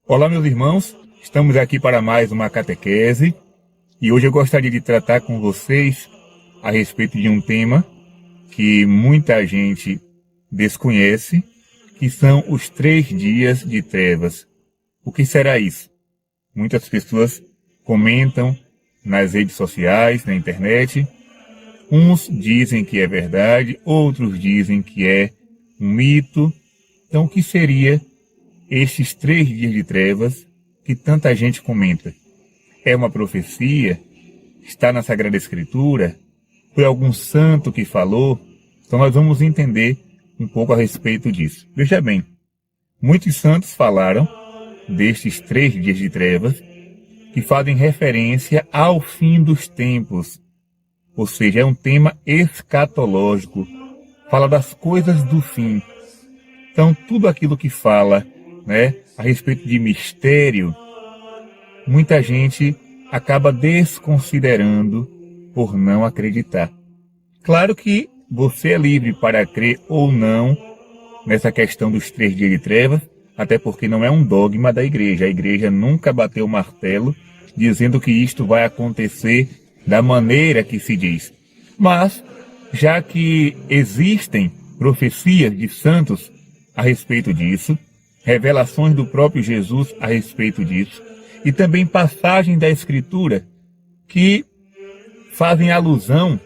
Olá, meus irmãos, estamos aqui para mais uma catequese e hoje eu gostaria de tratar com vocês a respeito de um tema que muita gente desconhece, que são os 3 dias de trevas. O que será isso? Muitas pessoas comentam nas redes sociais, na internet. Uns dizem que é verdade, outros dizem que é um mito. Então, o que seria estes 3 dias de trevas que tanta gente comenta? É uma profecia? Está na Sagrada Escritura? Foi algum santo que falou? Então nós vamos entender um pouco a respeito disso. Veja bem, muitos santos falaram destes 3 dias de trevas que fazem referência ao fim dos tempos. Ou seja, é um tema escatológico. Fala das coisas do fim. Então tudo aquilo que fala a respeito de mistério, muita gente acaba desconsiderando por não acreditar. Claro que você é livre para crer ou não nessa questão dos 3 dias de trevas, até porque não é um dogma da igreja. A igreja nunca bateu o martelo dizendo que isto vai acontecer da maneira que se diz. Mas, já que existem profecias de santos a respeito disso, revelações do próprio Jesus a respeito disso, e também passagens da Escritura que fazem alusão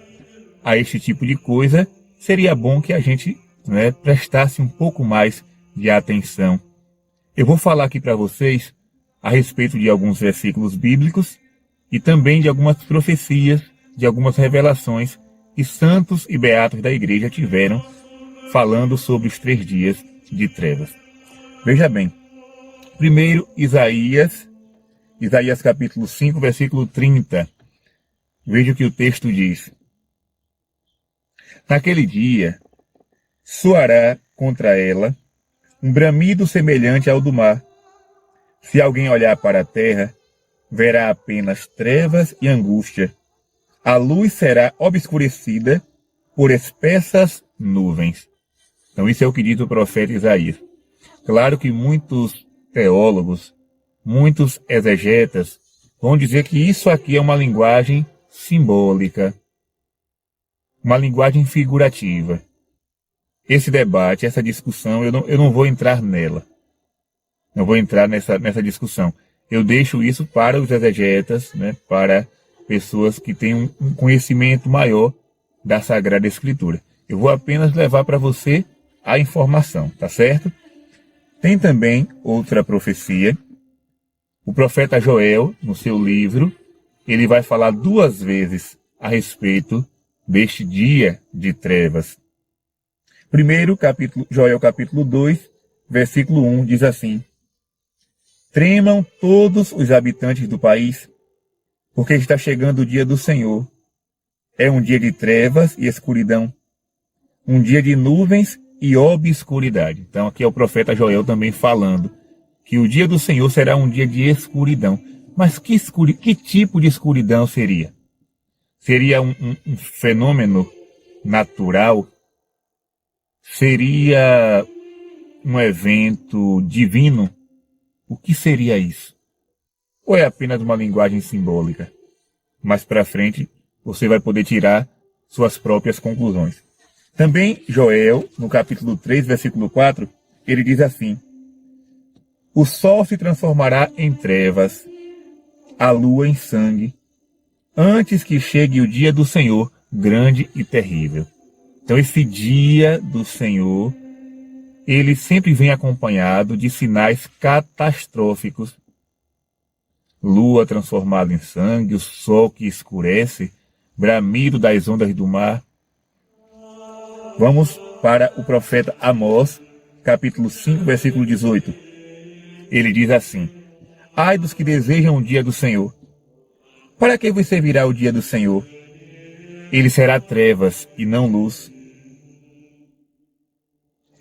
a este tipo de coisa, seria bom que a gente prestasse um pouco mais de atenção. Eu vou falar aqui para vocês a respeito de alguns versículos bíblicos e também de algumas profecias, de algumas revelações que santos e beatos da igreja tiveram falando sobre os 3 dias de trevas. Veja bem, primeiro Isaías capítulo 5, versículo 30. Veja o que o texto diz. Naquele dia, soará contra ela um bramido semelhante ao do mar. Se alguém olhar para a terra, verá apenas trevas e angústia. A luz será obscurecida por espessas nuvens. Então isso é o que diz o profeta Isaías. Claro que muitos teólogos, muitos exegetas vão dizer que isso aqui é uma linguagem simbólica, uma linguagem figurativa. Esse debate, essa discussão, eu não vou entrar nela. Não vou entrar nessa discussão. Eu deixo isso para os exegetas, para pessoas que têm um conhecimento maior da Sagrada Escritura. Eu vou apenas levar para você a informação, tá certo? Tem também outra profecia. O profeta Joel, no seu livro, ele vai falar 2 vezes a respeito deste dia de trevas. Primeiro, Joel capítulo 2, versículo 1, diz assim: Tremam todos os habitantes do país, porque está chegando o dia do Senhor. É um dia de trevas e escuridão, um dia de nuvens e obscuridade. Então aqui é o profeta Joel também falando que o dia do Senhor será um dia de escuridão. Mas que tipo de escuridão seria? Seria um fenômeno natural? Seria um evento divino? O que seria isso? Ou é apenas uma linguagem simbólica? Mais para frente você vai poder tirar suas próprias conclusões. Também Joel, no capítulo 3, versículo 4, ele diz assim: O sol se transformará em trevas, a lua em sangue, antes que chegue o dia do Senhor, grande e terrível. Então esse dia do Senhor, ele sempre vem acompanhado de sinais catastróficos. Lua transformada em sangue, o sol que escurece, bramido das ondas do mar. Vamos para o profeta Amós, capítulo 5, versículo 18. Ele diz assim: Ai dos que desejam o dia do Senhor. Para que vos servirá o dia do Senhor? Ele será trevas e não luz.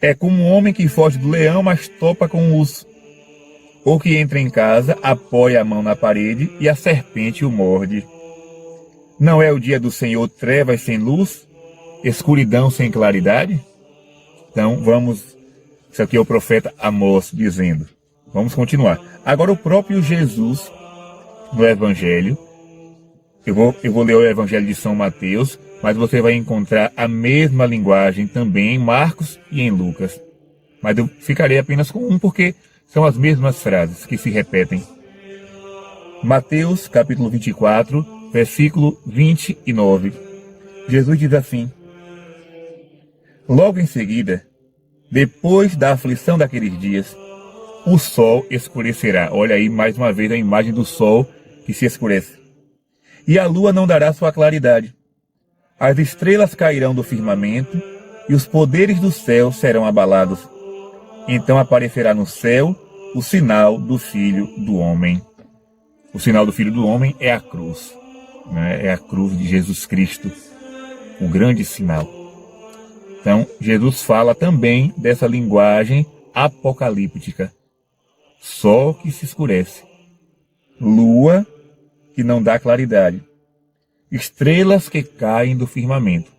É como um homem que foge do leão, mas topa com o urso. Ou que entra em casa, apoia a mão na parede e a serpente o morde. Não é o dia do Senhor trevas sem luz? Escuridão sem claridade? Então, isso aqui é o profeta Amós dizendo. Vamos continuar. Agora o próprio Jesus, no Evangelho, eu vou ler o Evangelho de São Mateus, mas você vai encontrar a mesma linguagem também em Marcos e em Lucas. Mas eu ficarei apenas com um porque são as mesmas frases que se repetem. Mateus, capítulo 24, versículo 29. Jesus diz assim: logo em seguida, depois da aflição daqueles dias, o sol escurecerá. Olha aí mais uma vez a imagem do sol que se escurece. E a lua não dará sua claridade. As estrelas cairão do firmamento e os poderes do céu serão abalados. Então aparecerá no céu o sinal do Filho do Homem. O sinal do Filho do Homem é a cruz, né? É a cruz de Jesus Cristo, o grande sinal. Então, Jesus fala também dessa linguagem apocalíptica. Sol que se escurece, lua que não dá claridade, estrelas que caem do firmamento,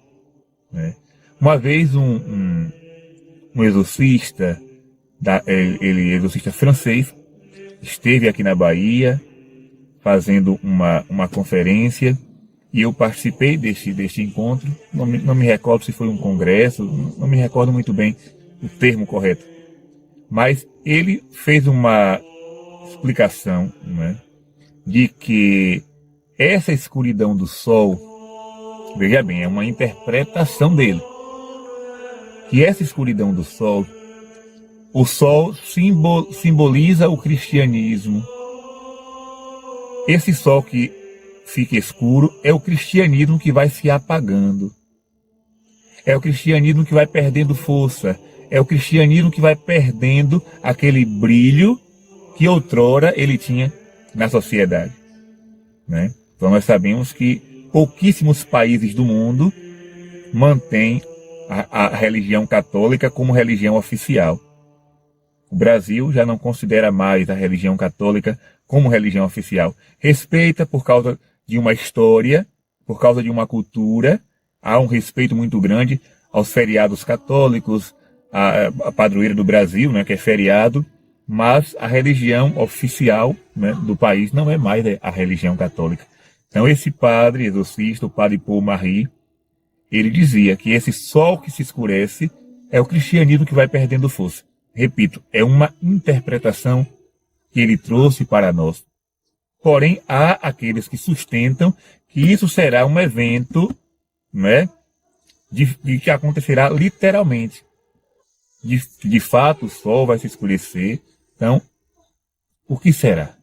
né? Uma vez um exorcista, exorcista francês, esteve aqui na Bahia fazendo uma conferência e eu participei deste encontro. Não me recordo se foi um congresso, não me recordo muito bem o termo correto. Mas ele fez uma explicação, né, de que essa escuridão do sol, veja bem, é uma interpretação dele, que essa escuridão do sol, o sol simboliza o cristianismo. Esse sol que fica escuro é o cristianismo que vai se apagando. É o cristianismo que vai perdendo força. É o cristianismo que vai perdendo aquele brilho que outrora ele tinha na sociedade, né? Então nós sabemos que pouquíssimos países do mundo mantêm a religião católica como religião oficial. O Brasil já não considera mais a religião católica como religião oficial. Respeita por causa de uma história, por causa de uma cultura. Há um respeito muito grande aos feriados católicos, a padroeira do Brasil, né, que é feriado, mas a religião oficial, né, do país não é mais a religião católica. Então esse padre exorcista, o padre Paul Marty, ele dizia que esse sol que se escurece é o cristianismo que vai perdendo força. Repito, é uma interpretação que ele trouxe para nós. Porém, há aqueles que sustentam que isso será um evento, né, de que acontecerá literalmente. De fato, o sol vai se escurecer. Então, o que será?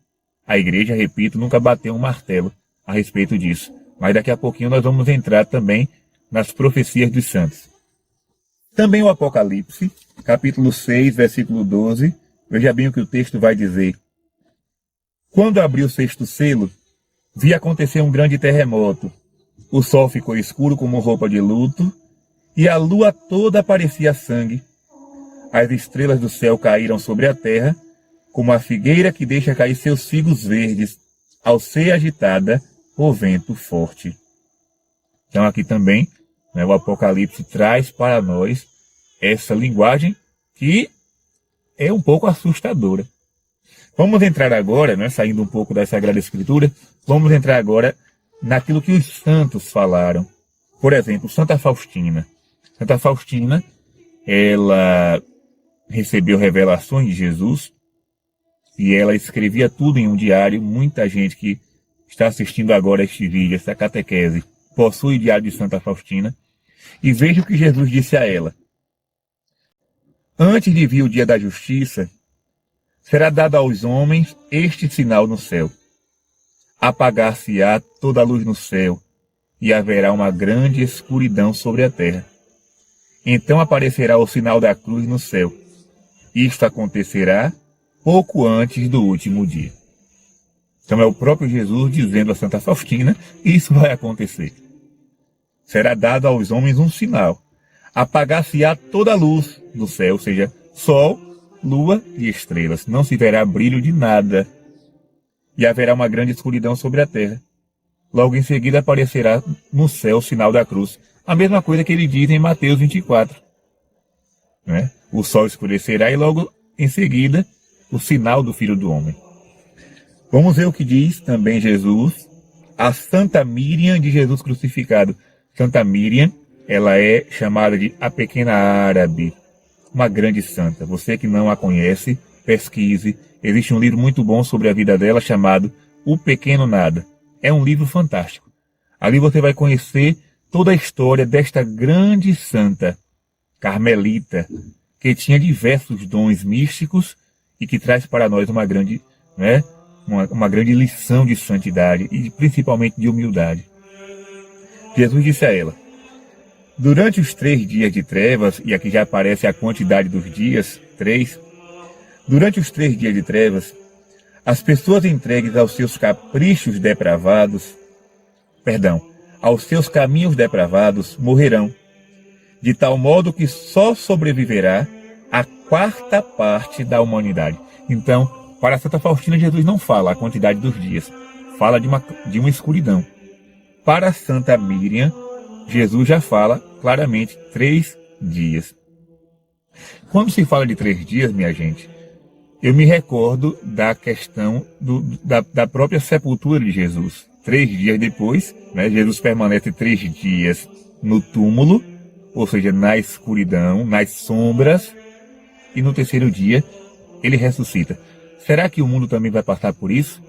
A igreja, repito, nunca bateu um martelo a respeito disso. Mas daqui a pouquinho nós vamos entrar também nas profecias dos santos. Também o Apocalipse, capítulo 6, versículo 12. Veja bem o que o texto vai dizer. Quando abriu o sexto selo, vi acontecer um grande terremoto. O sol ficou escuro como roupa de luto, e a lua toda parecia sangue. As estrelas do céu caíram sobre a terra, como a figueira que deixa cair seus figos verdes, ao ser agitada por vento forte. Então aqui também, né, o Apocalipse traz para nós essa linguagem que é um pouco assustadora. Vamos entrar agora, né, saindo um pouco da Sagrada Escritura, vamos entrar agora naquilo que os santos falaram. Por exemplo, Santa Faustina. Santa Faustina, ela recebeu revelações de Jesus e ela escrevia tudo em um diário. Muita gente que está assistindo agora este vídeo, essa catequese, possui o diário de Santa Faustina. E veja o que Jesus disse a ela. Antes de vir o dia da justiça, será dado aos homens este sinal no céu. Apagar-se-á toda a luz no céu, e haverá uma grande escuridão sobre a terra. Então aparecerá o sinal da cruz no céu. Isto acontecerá pouco antes do último dia. Então é o próprio Jesus dizendo a Santa Faustina que isso vai acontecer. Será dado aos homens um sinal. Apagar-se-á toda a luz do céu, ou seja, sol, lua e estrelas. Não se verá brilho de nada. E haverá uma grande escuridão sobre a terra. Logo em seguida aparecerá no céu o sinal da cruz. A mesma coisa que ele diz em Mateus 24. Né? O sol escurecerá e logo em seguida o sinal do Filho do Homem. Vamos ver o que diz também Jesus, a Santa Míriam de Jesus crucificado. Santa Míriam, ela é chamada de a Pequena Árabe, uma grande santa. Você que não a conhece, pesquise. Existe um livro muito bom sobre a vida dela chamado O Pequeno Nada. É um livro fantástico. Ali você vai conhecer toda a história desta grande santa carmelita, que tinha diversos dons místicos e que traz para nós uma grande, uma grande lição de santidade e principalmente de humildade. Jesus disse a ela: durante os 3 dias de trevas, e aqui já aparece a quantidade dos dias, 3, durante os 3 dias de trevas, as pessoas entregues aos seus caprichos depravados, aos seus caminhos depravados, morrerão, de tal modo que só sobreviverá a 4ª parte da humanidade. Então, para Santa Faustina, Jesus não fala a quantidade dos dias, fala de uma escuridão. Para Santa Míriam, Jesus já fala claramente 3 dias. Quando se fala de 3 dias, minha gente, eu me recordo da questão da própria sepultura de Jesus. 3 dias depois, Jesus permanece 3 dias no túmulo, ou seja, na escuridão, nas sombras, e no 3º dia ele ressuscita. Será que o mundo também vai passar por isso?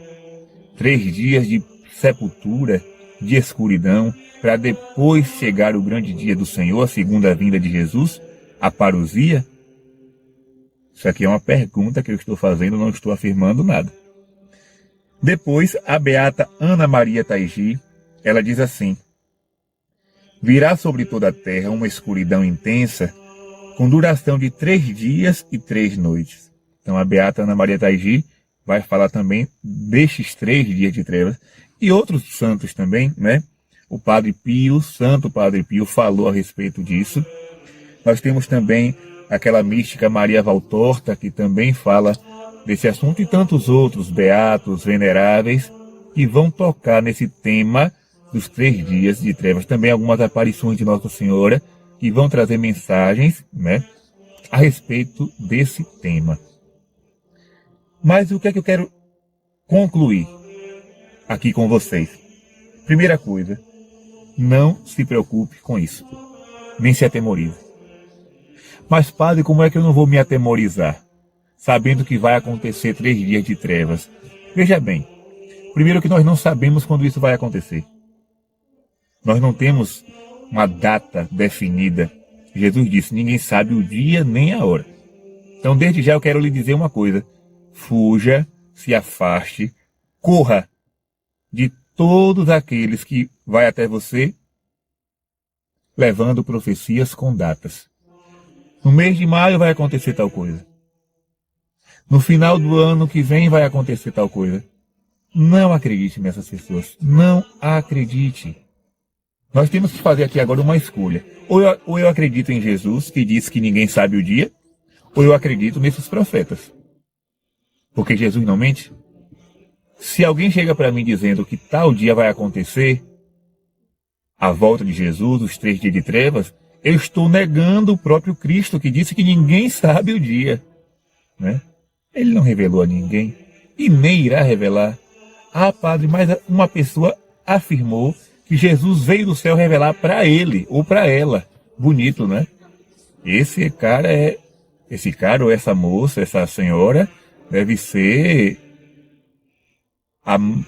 3 dias de sepultura, de escuridão, para depois chegar o grande dia do Senhor, a segunda vinda de Jesus, a parousia? Isso aqui é uma pergunta que eu estou fazendo, não estou afirmando nada. Depois, a beata Ana Maria Taigi, ela diz assim: virá sobre toda a terra uma escuridão intensa, com duração de 3 dias e 3 noites. Então a beata Ana Maria Taigi vai falar também destes 3 dias de trevas. E outros santos também, O Padre Pio, Santo Padre Pio, falou a respeito disso. Nós temos também aquela mística Maria Valtorta, que também fala desse assunto, e tantos outros beatos, veneráveis, que vão tocar nesse tema dos 3 dias de trevas. Também algumas aparições de Nossa Senhora, que vão trazer mensagens, a respeito desse tema. Mas o que é que eu quero concluir aqui com vocês? Primeira coisa, não se preocupe com isso, nem se atemorize. Mas, padre, como é que eu não vou me atemorizar, sabendo que vai acontecer 3 dias de trevas? Veja bem, primeiro que nós não sabemos quando isso vai acontecer. Nós não temos uma data definida. Jesus disse: ninguém sabe o dia nem a hora. Então, desde já eu quero lhe dizer uma coisa: fuja, se afaste, corra de todos aqueles que vai até você levando profecias com datas. No mês de maio vai acontecer tal coisa. No final do ano que vem vai acontecer tal coisa. Não acredite nessas pessoas. Não acredite. Nós temos que fazer aqui agora uma escolha. Ou eu acredito em Jesus, que diz que ninguém sabe o dia, ou eu acredito nesses profetas. Porque Jesus não mente. Se alguém chega para mim dizendo que tal dia vai acontecer, a volta de Jesus, os 3 dias de trevas, eu estou negando o próprio Cristo, que disse que ninguém sabe o dia. Ele não revelou a ninguém e nem irá revelar. Ah, padre, mas uma pessoa afirmou que Jesus veio do céu revelar para ele ou para ela. Bonito, né? Esse cara ou essa moça, essa senhora, deve ser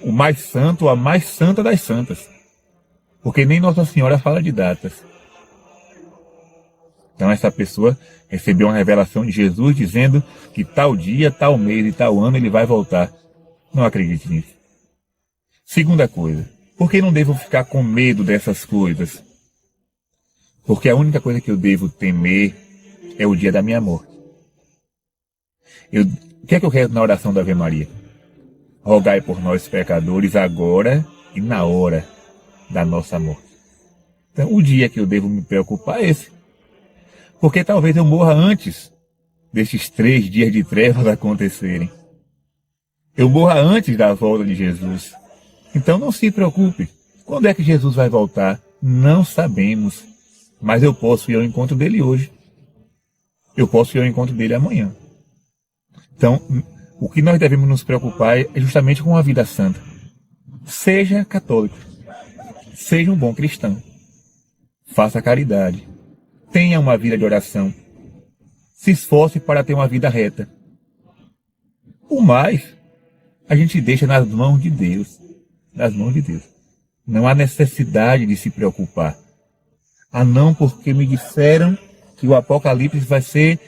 o mais santo ou a mais santa das santas. Porque nem Nossa Senhora fala de datas. Então essa pessoa recebeu uma revelação de Jesus dizendo que tal dia, tal mês e tal ano ele vai voltar. Não acredite nisso. Segunda coisa, por que não devo ficar com medo dessas coisas? Porque a única coisa que eu devo temer é o dia da minha morte. O que é que eu rezo na oração da Ave Maria? Rogai por nós pecadores agora e na hora da nossa morte. Então o dia que eu devo me preocupar é esse. Porque talvez eu morra antes destes 3 dias de trevas acontecerem. Eu morra antes da volta de Jesus. Então não se preocupe. Quando é que Jesus vai voltar? Não sabemos. Mas eu posso ir ao encontro dele hoje. Eu posso ir ao encontro dele amanhã. Então, O que nós devemos nos preocupar é justamente com a vida santa. Seja católico, seja um bom cristão, faça caridade, tenha uma vida de oração, se esforce para ter uma vida reta. O mais, a gente deixa nas mãos de Deus, nas mãos de Deus. Não há necessidade de se preocupar. Ah, não, porque me disseram que o Apocalipse vai ser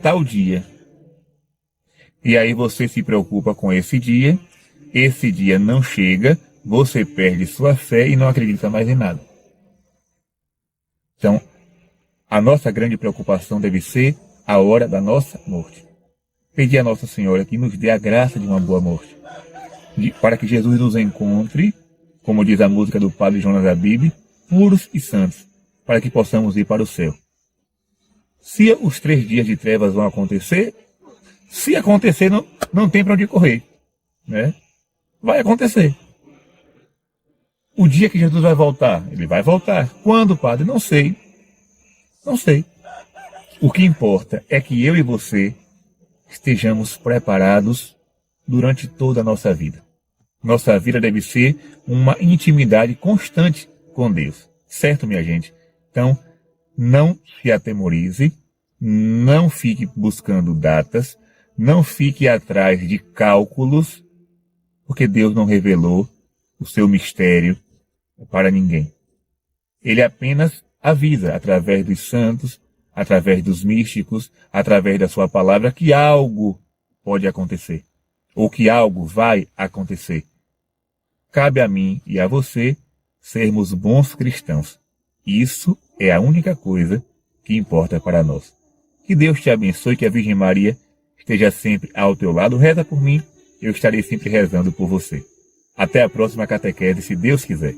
tal dia. E aí você se preocupa com esse dia não chega, você perde sua fé e não acredita mais em nada. Então, a nossa grande preocupação deve ser a hora da nossa morte. Pedir a Nossa Senhora que nos dê a graça de uma boa morte, para que Jesus nos encontre, como diz a música do Padre Jonas Abib, puros e santos, para que possamos ir para o céu. Se os 3 dias de trevas vão acontecer, se acontecer, não tem para onde correr, né? Vai acontecer. O dia que Jesus vai voltar, ele vai voltar. Quando, Padre? Não sei. Não sei. O que importa é que eu e você estejamos preparados durante toda a nossa vida. Nossa vida deve ser uma intimidade constante com Deus. Certo, minha gente? Então, não se atemorize, não fique buscando datas, não fique atrás de cálculos, porque Deus não revelou o seu mistério para ninguém. Ele apenas avisa através dos santos, através dos místicos, através da sua palavra, que algo pode acontecer, ou que algo vai acontecer. Cabe a mim e a você sermos bons cristãos. Isso é a única coisa que importa para nós. Que Deus te abençoe, que a Virgem Maria esteja sempre ao teu lado. Reza por mim, eu estarei sempre rezando por você. Até a próxima catequese, se Deus quiser.